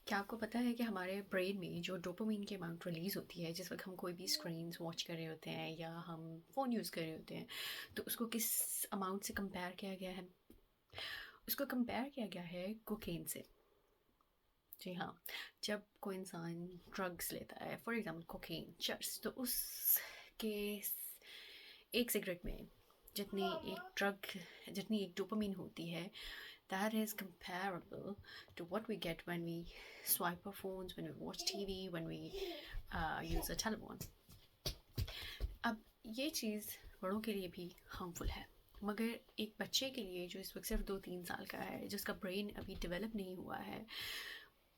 क्या आपको पता है कि हमारे ब्रेन में जो डोपामिन की अमाउंट रिलीज़ होती है जिस वक्त हम कोई भी स्क्रीन्स वॉच कर रहे होते हैं या हम फ़ोन यूज़ कर रहे होते हैं, तो उसको किस अमाउंट से कंपेयर किया गया है? उसको कंपेयर किया गया है कोकेन से। जी हाँ, जब कोई इंसान ड्रग्स लेता है, फॉर एग्जांपल कोकेन, चर्स, तो उसके एक सिगरेट में जितनी एक डोपामिन होती है, that is comparable to what we get when we swipe our phones, when we watch TV, when we use a telephone. अब ये चीज़ बड़ों के लिए भी हार्मफुल है, मगर एक बच्चे के लिए जो इस वक्त सिर्फ 2-3 साल का है, जिसका ब्रेन अभी डेवलप नहीं हुआ है,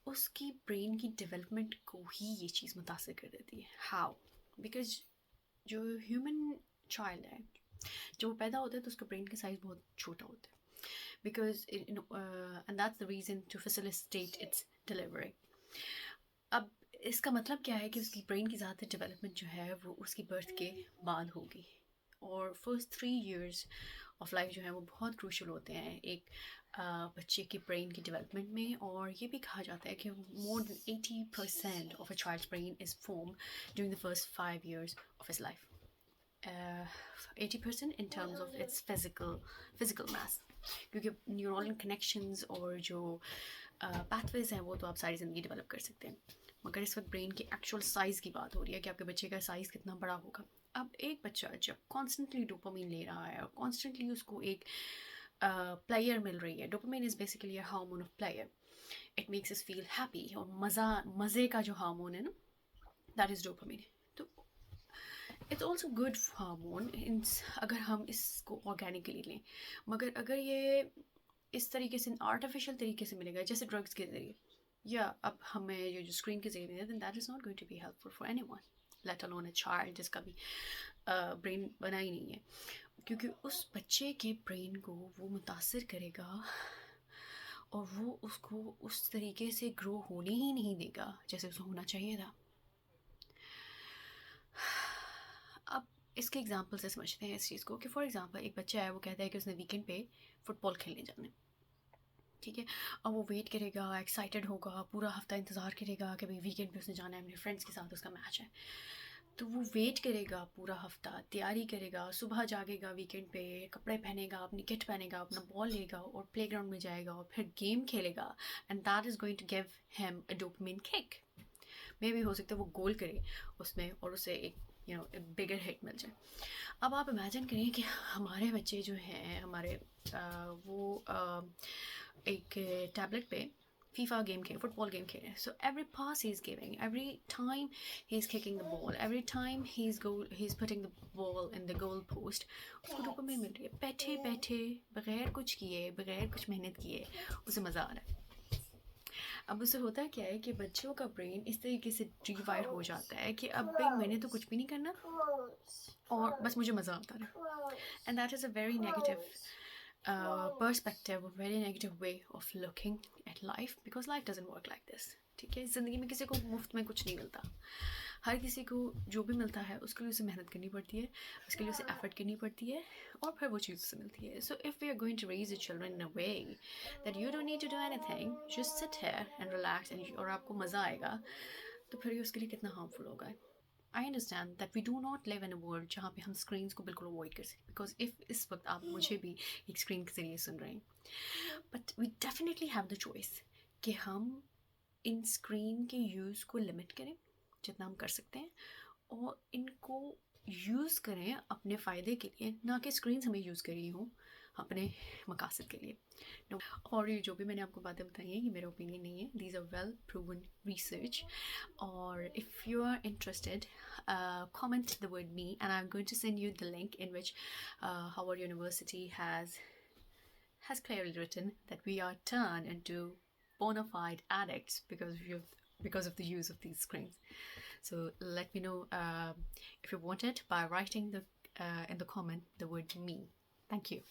उसकी ब्रेन की डेवलपमेंट को ही ये चीज़ मुतासर कर देती है. हाउ? बिकॉज जो ह्यूमन चाइल्ड है, जब वो पैदा होता है तो उसका ब्रेन का साइज़ बहुत छोटा होता है, because and that's the reason to facilitate its delivery. अब इसका मतलब क्या है कि उसकी ब्रेन की ज़्यादा डेवलपमेंट जो है वो उसकी बर्थ के बाद होगी, और फर्स्ट 3 years ऑफ लाइफ जो है वो बहुत क्रूशल होते हैं एक बच्चे के ब्रेन की डेवलपमेंट में. और ये भी कहा जाता है कि more than 80% of a child's brain is form during the first 5 years of his life. 80% in terms of its physical mass, क्योंकि न्यूरल कनेक्शंस और जो पाथवेज हैं वो तो आप सारी ज़िंदगी डेवलप कर सकते हैं, मगर इस वक्त ब्रेन की एक्चुअल साइज़ की बात हो रही है कि आपके बच्चे का साइज़ कितना बड़ा होगा. अब एक बच्चा जब कॉन्स्टेंटली डोपामिन ले रहा है और कॉन्स्टेंटली उसको एक प्लेयर मिल रही है, dopamine is basically a hormone of player, it makes us feel happy, और मज़े का जो हार्मोन है ना, दैट इज़ डोपामिन. तो इट्स ऑल्सो गुड हार्मोन अगर हम इसको ऑर्गेनिकली लें, मगर अगर ये इस तरीके से आर्टिफिशियल तरीके से मिलेगा जैसे ड्रग्स के ज़रिए, या अब हमें ये जो स्क्रीन के ज़रिए दें, that is not going to be helpful for anyone, let alone a child जिसका भी ब्रेन बना ही नहीं है, क्योंकि उस बच्चे के ब्रेन को वो मुतासर करेगा और वो उसको उस तरीके से ग्रो होने ही नहीं देगा जैसे उसको होना चाहिए था. अब इसके एग्जांपल से समझते हैं इस चीज़ को कि फॉर एग्जांपल एक बच्चा है, वो कहता है कि उसने वीकेंड पे फुटबॉल खेलने जाना है, ठीक है. अब वो वेट करेगा, एक्साइटेड होगा, पूरा हफ्ता इंतज़ार करेगा कि भाई वीकेंड पे उसने जाना है, अपने फ्रेंड्स के साथ उसका मैच है. तो वो वेट करेगा पूरा हफ्ता, तैयारी करेगा, सुबह जागेगा वीकेंड पे, कपड़े पहनेगा, अपनी किट पहनेगा, अपना बॉल लेगा और प्लेग्राउंड में जाएगा और फिर गेम खेलेगा, and that is going to give him a dopamine kick. मे भी हो सकता है वो गोल करे उसमें और उसे एक बिगर हिट मिल जाए. अब आप इमेजिन करिए कि हमारे बच्चे जो हैं हमारे वो एक टैबलेट पे फीफा गेम खेल, फुटबॉल गेम खेल रहे हैं. So every pass he is giving, every time he is kicking the ball, every time he is putting the ball in the goal post, उसको डोपामिन मिल रही है बैठे बैठे, बगैर कुछ किए, बगैर कुछ मेहनत किए, उसे मज़ा आ रहा है. अब उससे होता क्या है कि बच्चों का ब्रेन इस तरीके से रीवायर हो जाता है कि अब भाई मैंने तो कुछ भी नहीं करना और बस मुझे मज़ा आता रहा. And that is a very negative perspective, very negative way of looking at life, because life doesn't work like this. ठीक है, ज़िंदगी में किसी को मुफ्त में कुछ नहीं मिलता. हर किसी को जो भी मिलता है उसके लिए उसे मेहनत करनी पड़ती है, उसके लिए उसे एफर्ट करनी पड़ती है, और फिर वो चीज़ उसे मिलती है. So if we are going to raise the children in a way that you don't need to do anything, just sit here and relax, और आपको मज़ा आएगा, तो फिर ये उसके लिए कितना हार्मफुल होगा. I understand that we do not live in a world जहाँ पे हम स्क्रीन्स को बिल्कुल अवॉइड कर सकें, बिकॉज इफ़ इस वक्त आप मुझे भी एक स्क्रीन के ज़रिए सुन रहे हैं, but we definitely have the choice कि हम इन स्क्रीन के यूज़ को लिमिट करें जितना हम कर सकते हैं, और इनको यूज़ करें अपने फ़ायदे के लिए, ना कि स्क्रीन हमें यूज़ करी हो अपने मकासद के लिए. No. और ये जो भी मैंने आपको बातें बताई हैं ये मेरा ओपिनियन नहीं है, these are well proven research. और if you are interested, comment the word me and I'm going to send you the link in which Howard University has clearly written that we are turned into bona fide addicts because of the use of these screens. So let me know if you want it by writing in the comment the word me. Thank you.